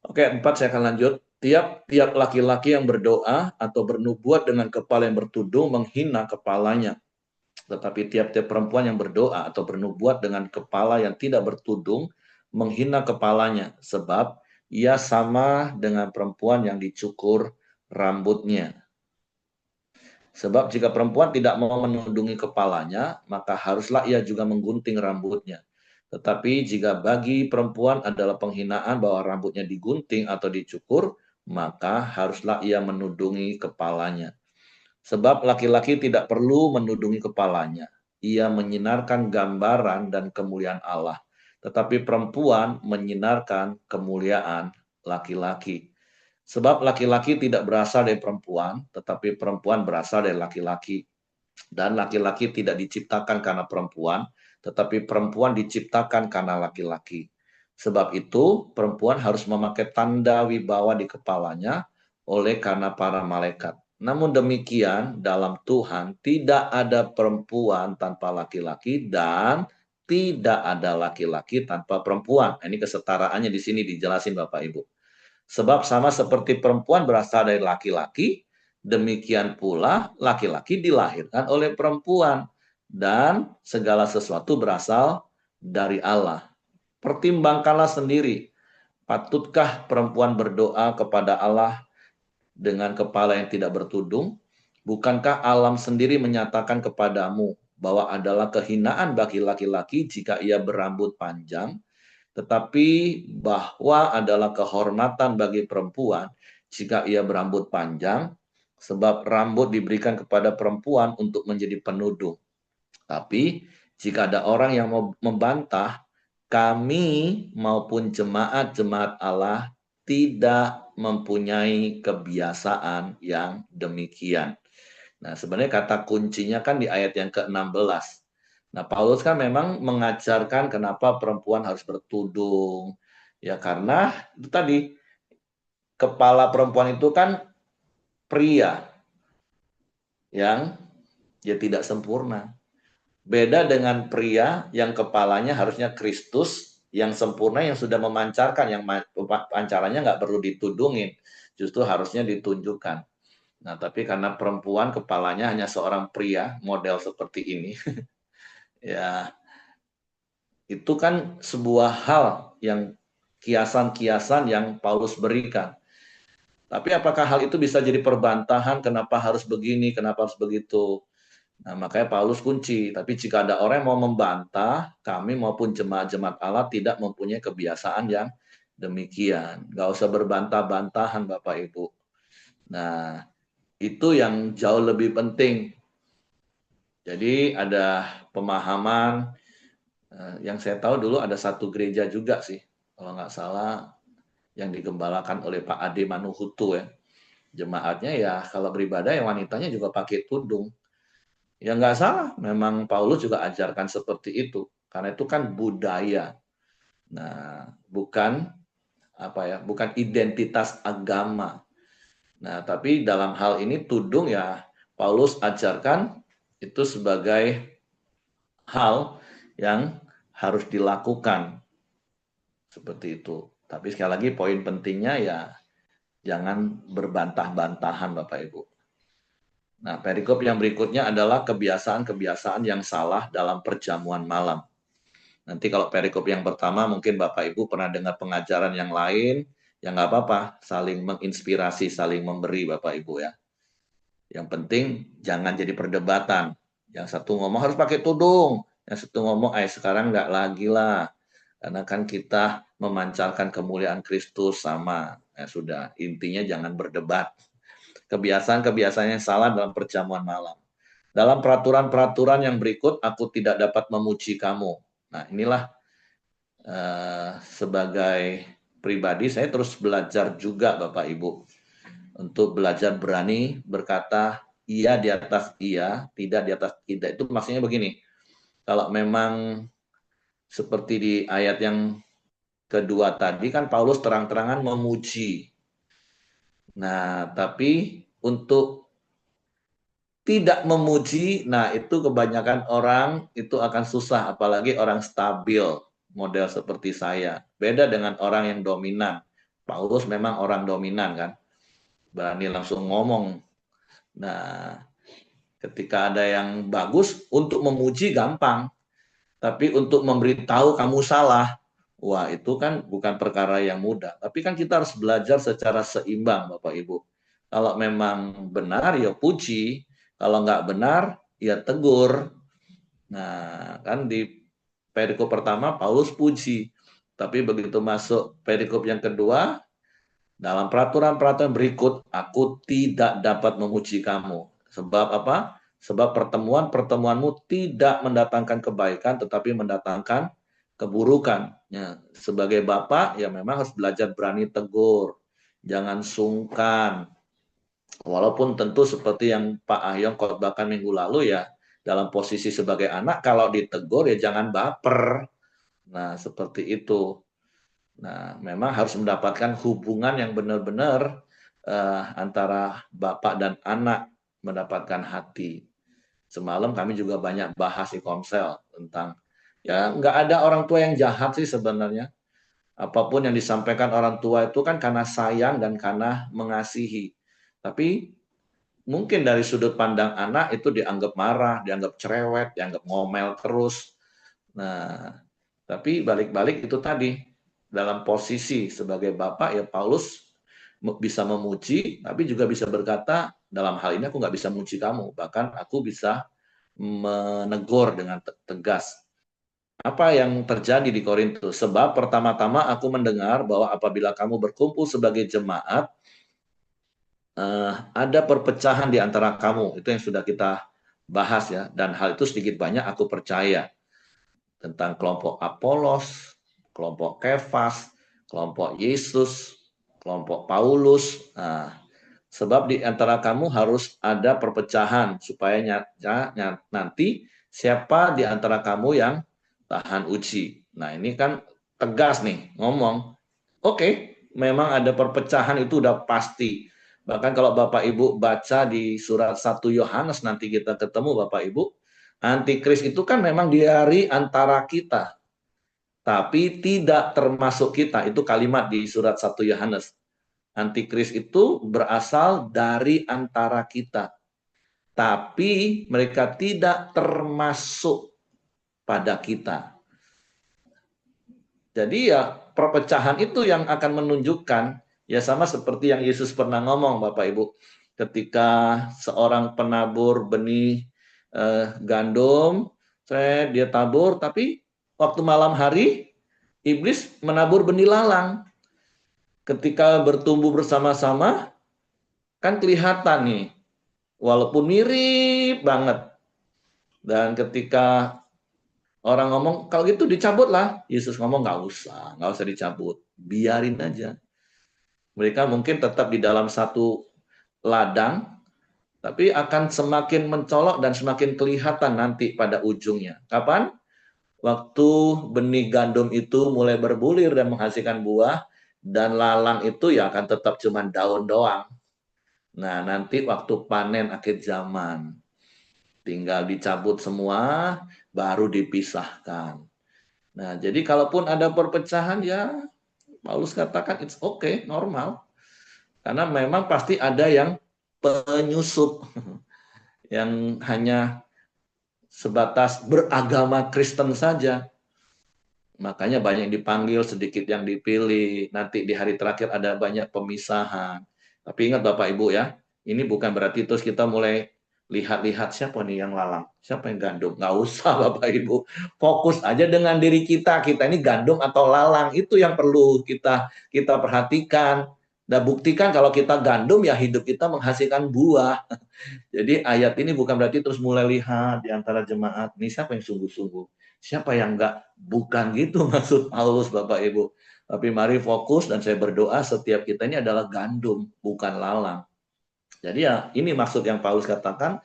Oke, 4 saya akan lanjut. Tiap-tiap laki-laki yang berdoa atau bernubuat dengan kepala yang bertudung menghina kepalanya. Tetapi tiap-tiap perempuan yang berdoa atau bernubuat dengan kepala yang tidak bertudung menghina kepalanya, sebab ia sama dengan perempuan yang dicukur rambutnya. Sebab jika perempuan tidak mau menundungi kepalanya, maka haruslah ia juga menggunting rambutnya. Tetapi jika bagi perempuan adalah penghinaan bahwa rambutnya digunting atau dicukur, maka haruslah ia menundungi kepalanya. Sebab laki-laki tidak perlu menundungi kepalanya. Ia menyinarkan gambaran dan kemuliaan Allah. Tetapi perempuan menyinarkan kemuliaan laki-laki. Sebab laki-laki tidak berasal dari perempuan, tetapi perempuan berasal dari laki-laki. Dan laki-laki tidak diciptakan karena perempuan, tetapi perempuan diciptakan karena laki-laki. Sebab itu, perempuan harus memakai tanda wibawa di kepalanya oleh karena para malaikat. Namun demikian, dalam Tuhan tidak ada perempuan tanpa laki-laki dan tidak ada laki-laki tanpa perempuan. Ini kesetaraannya di sini dijelasin Bapak Ibu. Sebab sama seperti perempuan berasal dari laki-laki, demikian pula laki-laki dilahirkan oleh perempuan. Dan segala sesuatu berasal dari Allah. Pertimbangkanlah sendiri, patutkah perempuan berdoa kepada Allah dengan kepala yang tidak bertudung? Bukankah alam sendiri menyatakan kepadamu bahwa adalah kehinaan bagi laki-laki jika ia berambut panjang, tetapi bahwa adalah kehormatan bagi perempuan jika ia berambut panjang, sebab rambut diberikan kepada perempuan untuk menjadi penudung. Tapi jika ada orang yang mau membantah, kami maupun jemaat-jemaat Allah tidak mempunyai kebiasaan yang demikian. Nah, sebenarnya kata kuncinya kan di ayat yang ke-16. Nah, Paulus kan memang mengajarkan kenapa perempuan harus bertudung. Ya karena itu tadi, kepala perempuan itu kan pria yang ya tidak sempurna. Beda dengan pria yang kepalanya harusnya Kristus yang sempurna, yang sudah memancarkan, yang pancarannya nggak perlu ditudungin, justru harusnya ditunjukkan. Nah, tapi karena perempuan kepalanya hanya seorang pria model seperti ini, ya itu kan sebuah hal yang kiasan-kiasan yang Paulus berikan. Tapi apakah hal itu bisa jadi perbantahan, kenapa harus begini, kenapa harus begitu? Nah, makanya Paulus kunci. Tapi jika ada orang yang mau membantah, kami maupun jemaat-jemaat Allah tidak mempunyai kebiasaan yang demikian. Gak usah berbantah-bantahan Bapak Ibu. Nah, itu yang jauh lebih penting. Jadi ada pemahaman Yang saya tahu dulu ada satu gereja juga sih, kalau nggak salah, yang digembalakan oleh Pak Ade Manuhutu ya. Jemaatnya ya kalau beribadah ya wanitanya juga pakai tudung. Ya nggak salah, memang Paulus juga ajarkan seperti itu. Karena itu kan budaya. Nah, bukan apa ya, bukan identitas agama. Nah, tapi dalam hal ini tudung ya Paulus ajarkan itu sebagai hal yang harus dilakukan seperti itu. Tapi sekali lagi poin pentingnya ya jangan berbantah-bantahan Bapak Ibu. Nah, perikop yang berikutnya adalah kebiasaan-kebiasaan yang salah dalam perjamuan malam. Nanti kalau perikop yang pertama mungkin Bapak Ibu pernah dengar pengajaran yang lain, ya nggak apa-apa, saling menginspirasi, saling memberi Bapak Ibu ya. Yang penting jangan jadi perdebatan. Yang satu ngomong harus pakai tudung, yang satu ngomong, sekarang nggak lagi lah. Karena kan kita memancarkan kemuliaan Kristus sama. Ya sudah, intinya jangan berdebat. Kebiasaan-kebiasaan yang salah dalam perjamuan malam. Dalam peraturan-peraturan yang berikut, aku tidak dapat memuji kamu. Nah, inilah sebagai pribadi, saya terus belajar juga Bapak Ibu. Untuk belajar berani berkata iya di atas iya, tidak di atas tidak. Itu maksudnya begini, kalau memang seperti di ayat yang kedua tadi kan Paulus terang-terangan memuji. Nah, tapi untuk tidak memuji, nah itu kebanyakan orang itu akan susah, apalagi orang stabil, model seperti saya. Beda dengan orang yang dominan. Paulus memang orang dominan kan, berani langsung ngomong. Nah, ketika ada yang bagus, untuk memuji gampang. Tapi untuk memberitahu kamu salah, wah itu kan bukan perkara yang mudah. Tapi kan kita harus belajar secara seimbang, Bapak Ibu. Kalau memang benar, ya puji. Kalau nggak benar, ya tegur. Nah, kan di perikop pertama, Paulus puji. Tapi begitu masuk perikop yang kedua, dalam peraturan-peraturan berikut, aku tidak dapat memuji kamu. Sebab apa? Sebab pertemuan-pertemuanmu tidak mendatangkan kebaikan, tetapi mendatangkan keburukan. Ya, sebagai bapak, ya memang harus belajar berani tegur. Jangan sungkan. Walaupun tentu seperti yang Pak Ahyong khotbahkan minggu lalu ya, dalam posisi sebagai anak, kalau ditegur ya jangan baper. Nah, seperti itu. Nah, memang harus mendapatkan hubungan yang benar-benar antara bapak dan anak, mendapatkan hati. Semalam kami juga banyak bahas di Komsel tentang ya nggak ada orang tua yang jahat sih sebenarnya. Apapun yang disampaikan orang tua itu kan karena sayang dan karena mengasihi. Tapi mungkin dari sudut pandang anak itu dianggap marah, dianggap cerewet, dianggap ngomel terus. Nah, tapi balik-balik itu tadi, dalam posisi sebagai bapak ya Paulus bisa memuji, tapi juga bisa berkata, dalam hal ini aku nggak bisa memuji kamu, bahkan aku bisa menegur dengan tegas. Apa yang terjadi di Korintus? Sebab pertama-tama aku mendengar bahwa apabila kamu berkumpul sebagai jemaat, ada perpecahan di antara kamu. Itu yang sudah kita bahas ya. Dan hal itu sedikit banyak aku percaya. Tentang kelompok Apolos, kelompok Kefas, kelompok Yesus, kelompok Paulus. Nah, sebab di antara kamu harus ada perpecahan supaya nanti siapa di antara kamu yang tahan uji. Nah, ini kan tegas nih ngomong. Oke, memang ada perpecahan itu udah pasti. Bahkan kalau Bapak Ibu baca di surat 1 Yohanes nanti kita ketemu Bapak Ibu, antikris itu kan memang dari antara kita, tapi tidak termasuk kita. Itu kalimat di surat 1 Yohanes. Antikris itu berasal dari antara kita, tapi mereka tidak termasuk pada kita. Jadi ya perpecahan itu yang akan menunjukkan, ya sama seperti yang Yesus pernah ngomong Bapak Ibu, ketika seorang penabur benih gandum, dia tabur, tapi waktu malam hari iblis menabur benih lalang. Ketika bertumbuh bersama-sama, kan kelihatan nih, walaupun mirip banget. Dan ketika Orang ngomong, kalau gitu dicabut lah. Yesus ngomong, nggak usah dicabut. Biarin aja. Mereka mungkin tetap di dalam satu ladang, tapi akan semakin mencolok dan semakin kelihatan nanti pada ujungnya. Kapan? Waktu benih gandum itu mulai berbulir dan menghasilkan buah, dan lalang itu ya akan tetap cuma daun doang. Nah, nanti waktu panen akhir zaman, tinggal dicabut semua, baru dipisahkan. Nah, jadi kalaupun ada perpecahan ya Paulus katakan it's okay, normal. Karena memang pasti ada yang penyusup yang hanya sebatas beragama Kristen saja. Makanya banyak yang dipanggil, sedikit yang dipilih. Nanti di hari terakhir ada banyak pemisahan. Tapi ingat Bapak Ibu ya, ini bukan berarti terus kita mulai lihat-lihat siapa nih yang lalang, siapa yang gandum. Nggak usah Bapak Ibu. Fokus aja dengan diri kita. Kita ini gandum atau lalang. Itu yang perlu kita perhatikan. Dan buktikan kalau kita gandum ya hidup kita menghasilkan buah. Jadi ayat ini bukan berarti terus mulai lihat di antara jemaat, ini siapa yang sungguh-sungguh, siapa yang enggak, bukan gitu maksud Paulus Bapak Ibu. Tapi mari fokus dan saya berdoa setiap kita ini adalah gandum, bukan lalang. Jadi ya ini maksud yang Paulus katakan,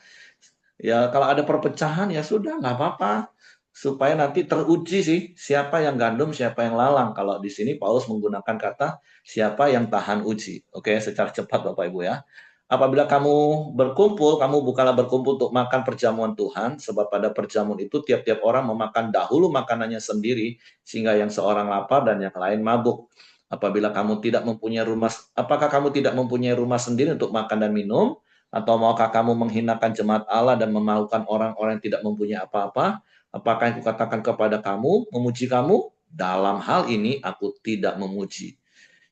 ya kalau ada perpecahan ya sudah nggak apa-apa. Supaya nanti teruji sih siapa yang gandum, siapa yang lalang. Kalau di sini Paulus menggunakan kata siapa yang tahan uji. Oke, secara cepat Bapak Ibu ya. Apabila kamu berkumpul, kamu bukanlah berkumpul untuk makan perjamuan Tuhan, sebab pada perjamuan itu tiap-tiap orang memakan dahulu makanannya sendiri, sehingga yang seorang lapar dan yang lain mabuk. Apabila kamu tidak mempunyai rumah, apakah kamu tidak mempunyai rumah sendiri untuk makan dan minum? Atau maukah kamu menghinakan jemaat Allah dan memalukan orang-orang yang tidak mempunyai apa-apa? Apakah yang kukatakan kepada kamu, memuji kamu? Dalam hal ini aku tidak memuji.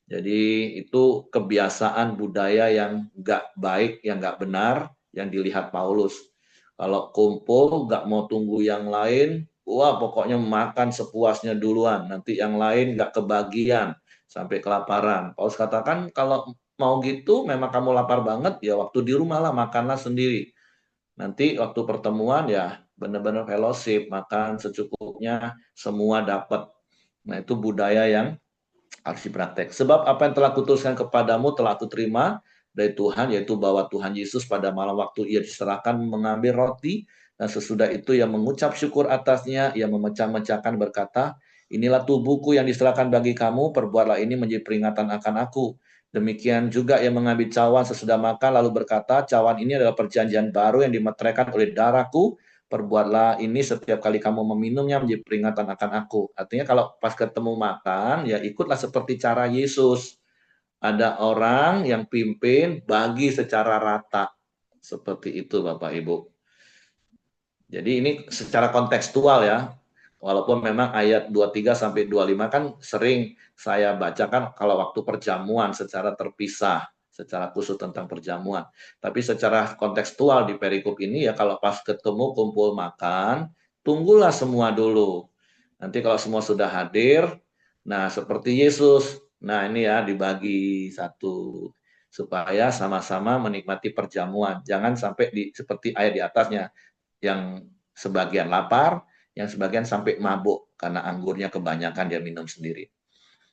Jadi itu kebiasaan budaya yang nggak baik, yang nggak benar, yang dilihat Paulus. Kalau kumpul nggak mau tunggu yang lain, wah pokoknya makan sepuasnya duluan, nanti yang lain nggak kebagian sampai kelaparan. Paulus katakan kalau mau gitu, memang kamu lapar banget, ya waktu di rumah lah makanlah sendiri. Nanti waktu pertemuan ya benar-benar fellowship, makan secukupnya, semua dapat. Nah itu budaya yang harus dipraktek. Sebab apa yang telah kutuliskan kepadamu telah kuterima dari Tuhan, yaitu bahwa Tuhan Yesus pada malam waktu ia diserahkan mengambil roti, dan sesudah itu ia mengucap syukur atasnya, ia memecah-mecahkan berkata, inilah tubuhku yang diserahkan bagi kamu, perbuatlah ini menjadi peringatan akan aku. Demikian juga ia mengambil cawan sesudah makan, lalu berkata, cawan ini adalah perjanjian baru yang dimeteraikan oleh darahku, perbuatlah ini setiap kali kamu meminumnya menjadi peringatan akan aku. Artinya kalau pas ketemu makan, ya ikutlah seperti cara Yesus. Ada orang yang pimpin, bagi secara rata. Seperti itu Bapak Ibu. Jadi ini secara kontekstual ya. Walaupun memang ayat 23 sampai 25 kan sering saya bacakan kalau waktu perjamuan secara terpisah, secara khusus tentang perjamuan. Tapi secara kontekstual di perikop ini ya kalau pas ketemu kumpul makan, tunggulah semua dulu. Nanti kalau semua sudah hadir, nah seperti Yesus, nah ini ya dibagi satu supaya sama-sama menikmati perjamuan. Jangan sampai seperti ayat di atasnya yang sebagian lapar, yang sebagian sampai mabuk karena anggurnya kebanyakan dia minum sendiri.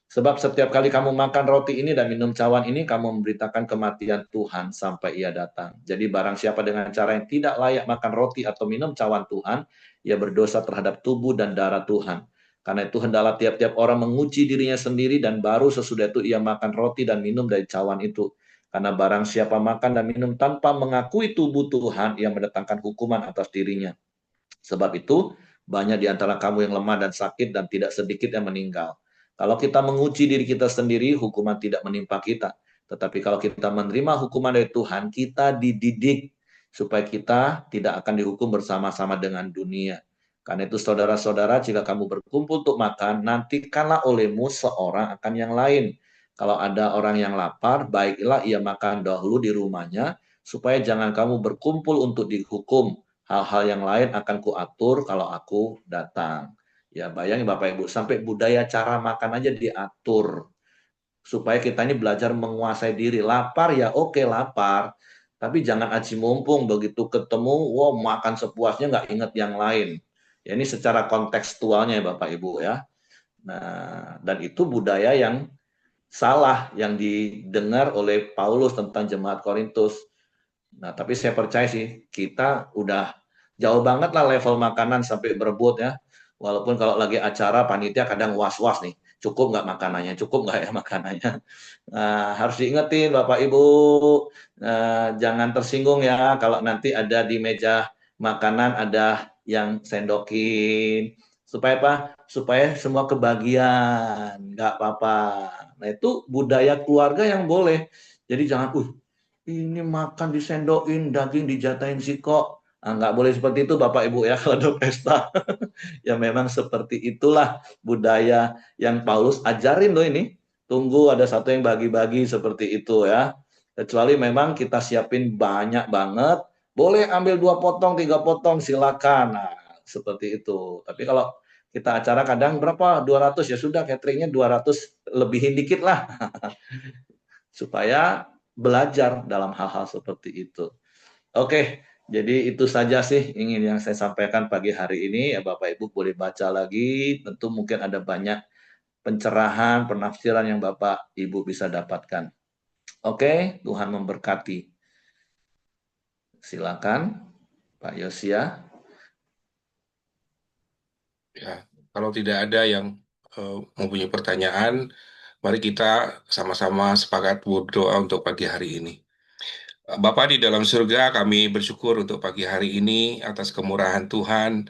Sebab setiap kali kamu makan roti ini dan minum cawan ini, kamu memberitakan kematian Tuhan sampai ia datang. Jadi barang siapa dengan cara yang tidak layak makan roti atau minum cawan Tuhan, ia berdosa terhadap tubuh dan darah Tuhan. Karena itu hendaklah tiap-tiap orang menguji dirinya sendiri dan baru sesudah itu ia makan roti dan minum dari cawan itu. Karena barang siapa makan dan minum tanpa mengakui tubuh Tuhan, ia mendatangkan hukuman atas dirinya. Sebab itu, banyak di antara kamu yang lemah dan sakit dan tidak sedikit yang meninggal. Kalau kita menguji diri kita sendiri, hukuman tidak menimpa kita. Tetapi kalau kita menerima hukuman dari Tuhan, kita dididik supaya kita tidak akan dihukum bersama-sama dengan dunia. Karena itu saudara-saudara, jika kamu berkumpul untuk makan, nantikanlah olehmu seorang akan yang lain. Kalau ada orang yang lapar, baiklah ia makan dahulu di rumahnya, supaya jangan kamu berkumpul untuk dihukum. Hal-hal yang lain akan kuatur kalau aku datang. Ya bayangin Bapak Ibu, sampai budaya cara makan aja diatur. Supaya kita ini belajar menguasai diri. Lapar ya oke lapar. Tapi jangan aji mumpung begitu ketemu, wow makan sepuasnya nggak ingat yang lain. Ya, ini secara kontekstualnya ya Bapak Ibu ya. Nah, dan itu budaya yang salah yang didengar oleh Paulus tentang jemaat Korintus. Nah, tapi saya percaya sih kita udah jauh banget lah level makanan sampai berebut ya. Walaupun kalau lagi acara panitia kadang was-was nih, cukup nggak makanannya, cukup nggak ya makanannya. Nah, harus diingetin Bapak Ibu, jangan tersinggung ya kalau nanti ada di meja makanan ada yang sendokin. Supaya apa? Supaya semua kebagian, nggak apa-apa. Nah, itu budaya keluarga yang boleh. Jadi jangan, ini makan disendokin, daging dijatahin siko. Ah, nggak boleh seperti itu Bapak Ibu ya kalau ada pesta. Ya memang seperti itulah budaya yang Paulus ajarin loh ini. Tunggu ada satu yang bagi-bagi seperti itu ya. Kecuali memang kita siapin banyak banget, boleh ambil 2 potong, 3 potong, silakan. Nah, seperti itu. Tapi kalau kita acara kadang berapa? 200 ya sudah cateringnya 200 lebihin dikit lah supaya belajar dalam hal-hal seperti itu. Oke, jadi itu saja sih ingin yang saya sampaikan pagi hari ini. Ya Bapak Ibu boleh baca lagi, tentu mungkin ada banyak pencerahan, penafsiran yang Bapak Ibu bisa dapatkan. Oke, Tuhan memberkati. Silakan Pak Yosia. Ya, kalau tidak ada yang mempunyai pertanyaan, mari kita sama-sama sepakat berdoa untuk pagi hari ini. Bapa di dalam surga, kami bersyukur untuk pagi hari ini atas kemurahan Tuhan,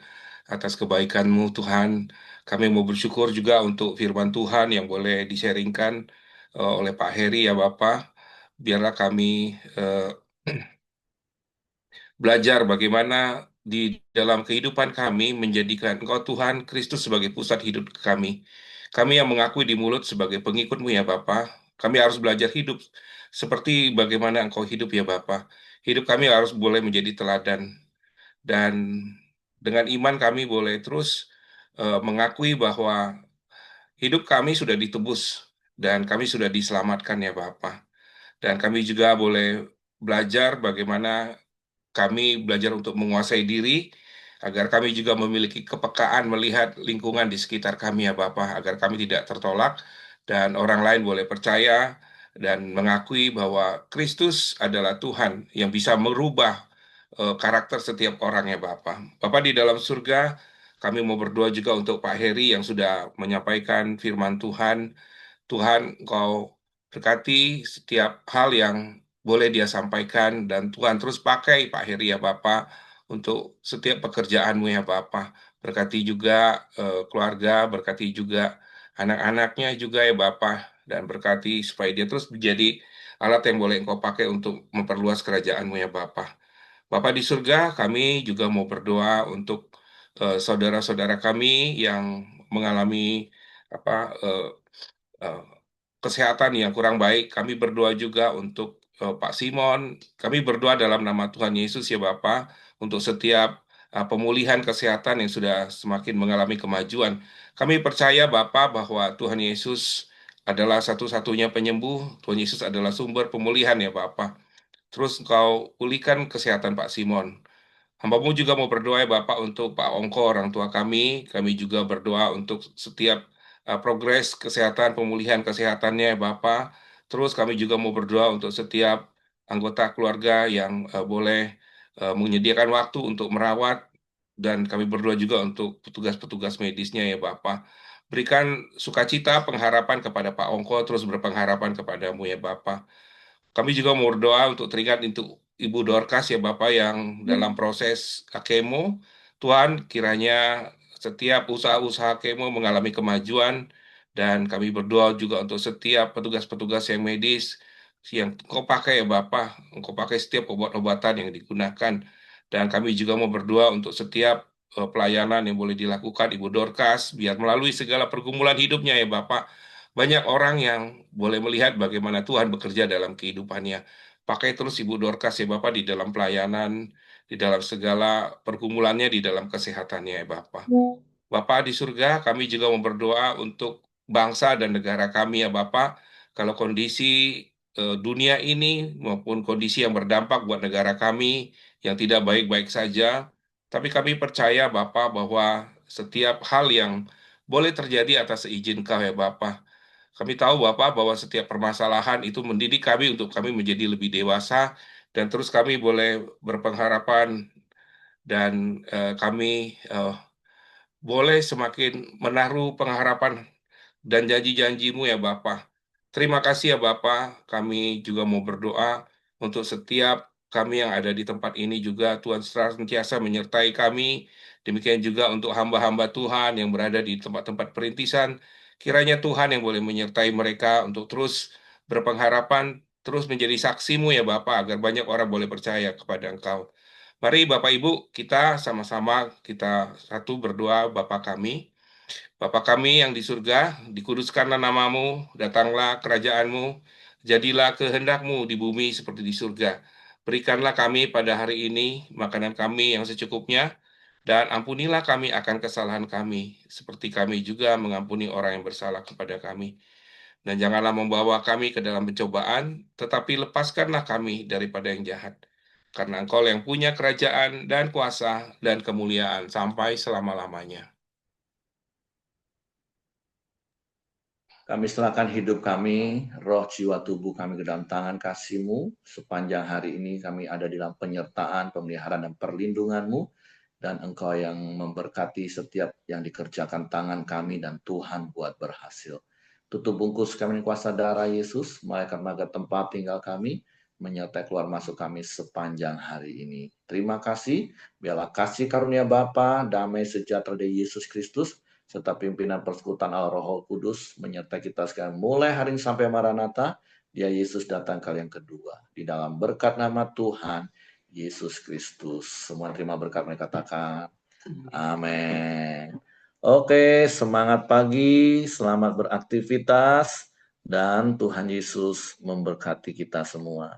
atas kebaikan-Mu Tuhan. Kami mau bersyukur juga untuk firman Tuhan yang boleh di-sharingkan oleh Pak Heri ya Bapak. Biarlah kami eh, belajar bagaimana di dalam kehidupan kami menjadikan Engkau Tuhan Kristus sebagai pusat hidup kami. Kami yang mengakui di mulut sebagai pengikut-Mu ya Bapa, kami harus belajar hidup seperti bagaimana Engkau hidup ya Bapa. Hidup kami harus boleh menjadi teladan dan dengan iman kami boleh terus mengakui bahwa hidup kami sudah ditebus dan kami sudah diselamatkan ya Bapa. Dan kami juga boleh belajar bagaimana kami belajar untuk menguasai diri, agar kami juga memiliki kepekaan melihat lingkungan di sekitar kami ya Bapak, agar kami tidak tertolak dan orang lain boleh percaya dan mengakui bahwa Kristus adalah Tuhan yang bisa merubah karakter setiap orang ya Bapak. Bapak di dalam surga, kami mau berdoa juga untuk Pak Heri yang sudah menyampaikan firman Tuhan. Tuhan, Engkau berkati setiap hal yang boleh dia sampaikan dan Tuhan terus pakai Pak Heri ya Bapak untuk setiap pekerjaanmu ya Bapak. Berkati juga keluarga, berkati juga anak-anaknya juga ya Bapak dan berkati supaya dia terus menjadi alat yang boleh Engkau pakai untuk memperluas kerajaanmu ya Bapak. Bapak di surga, kami juga mau berdoa untuk saudara-saudara kami yang mengalami apa eh, kesehatan yang kurang baik. Kami berdoa juga untuk Pak Simon. Kami berdoa dalam nama Tuhan Yesus ya Bapa untuk setiap pemulihan kesehatan yang sudah semakin mengalami kemajuan. Kami percaya Bapa bahwa Tuhan Yesus adalah satu-satunya penyembuh. Tuhan Yesus adalah sumber pemulihan ya Bapa. Terus Engkau pulihkan kesehatan Pak Simon. Hambamu juga mau berdoa ya Bapak untuk Pak Ongko, orang tua kami. Kami juga berdoa untuk setiap progres kesehatan, pemulihan kesehatannya ya Bapak. Terus kami juga mau berdoa untuk setiap anggota keluarga yang boleh menyediakan waktu untuk merawat. Dan kami berdoa juga untuk petugas-petugas medisnya ya Bapak. Berikan sukacita, pengharapan kepada Pak Ongko, terus berpengharapan kepadamu ya Bapak. Kami juga mau berdoa untuk teringat untuk Ibu Dorcas ya Bapak yang dalam proses kemo. Tuhan kiranya setiap usaha-usaha kemo mengalami kemajuan dan kami berdoa juga untuk setiap petugas-petugas yang medis yang Engkau pakai ya Bapak, Engkau pakai setiap obat-obatan yang digunakan dan kami juga mau berdoa untuk setiap pelayanan yang boleh dilakukan Ibu Dorcas biar melalui segala pergumulan hidupnya ya Bapak banyak orang yang boleh melihat bagaimana Tuhan bekerja dalam kehidupannya. Pakai terus Ibu Dorcas ya Bapak di dalam pelayanan, di dalam segala pergumulannya, di dalam kesehatannya ya Bapak. Bapak di surga, kami juga mau berdoa untuk bangsa dan negara kami ya Bapak. Kalau kondisi dunia ini maupun kondisi yang berdampak buat negara kami yang tidak baik-baik saja, Tapi kami percaya Bapa bahwa setiap hal yang boleh terjadi atas izin Kau ya Bapa. Kami tahu Bapak bahwa setiap permasalahan itu mendidik kami untuk kami menjadi lebih dewasa dan terus kami boleh berpengharapan dan kami boleh semakin menaruh pengharapan dan janji-janji-Mu ya Bapa. Terima kasih ya Bapa, kami juga mau berdoa untuk setiap kami yang ada di tempat ini juga Tuhan senantiasa menyertai kami. Demikian juga untuk hamba-hamba Tuhan yang berada di tempat-tempat perintisan. Kiranya Tuhan yang boleh menyertai mereka untuk terus berpengharapan, terus menjadi saksi-Mu ya Bapa, agar banyak orang boleh percaya kepada Engkau. Mari Bapak Ibu, kita sama-sama kita satu berdoa Bapa kami. Bapa kami yang di surga, dikuduskanlah namamu, datanglah kerajaanmu, jadilah kehendakmu di bumi seperti di surga. Berikanlah kami pada hari ini makanan kami yang secukupnya, dan ampunilah kami akan kesalahan kami, seperti kami juga mengampuni orang yang bersalah kepada kami. Dan janganlah membawa kami ke dalam pencobaan, tetapi lepaskanlah kami daripada yang jahat. Karena Engkau yang punya kerajaan dan kuasa dan kemuliaan sampai selama-lamanya. Kami serahkan hidup kami, roh, jiwa, tubuh kami ke dalam tangan kasih-Mu. Sepanjang hari ini kami ada di dalam penyertaan, pemeliharaan, dan perlindungan-Mu. Dan Engkau yang memberkati setiap yang dikerjakan tangan kami dan Tuhan buat berhasil. Tutup bungkus kami dengan kuasa darah Yesus, malaikat-malaikat tempat tinggal kami, menyertai keluar masuk kami sepanjang hari ini. Terima kasih, biarlah kasih karunia Bapa, damai sejahtera dari Yesus Kristus, serta pimpinan persekutuan Allah Roh Kudus menyertai kita sekarang mulai hari ini sampai Maranatha. Dia Yesus datang kali yang kedua. Di dalam berkat nama Tuhan Yesus Kristus. Semua terima berkat, mereka katakan amin. Oke, semangat pagi, selamat beraktivitas, dan Tuhan Yesus memberkati kita semua.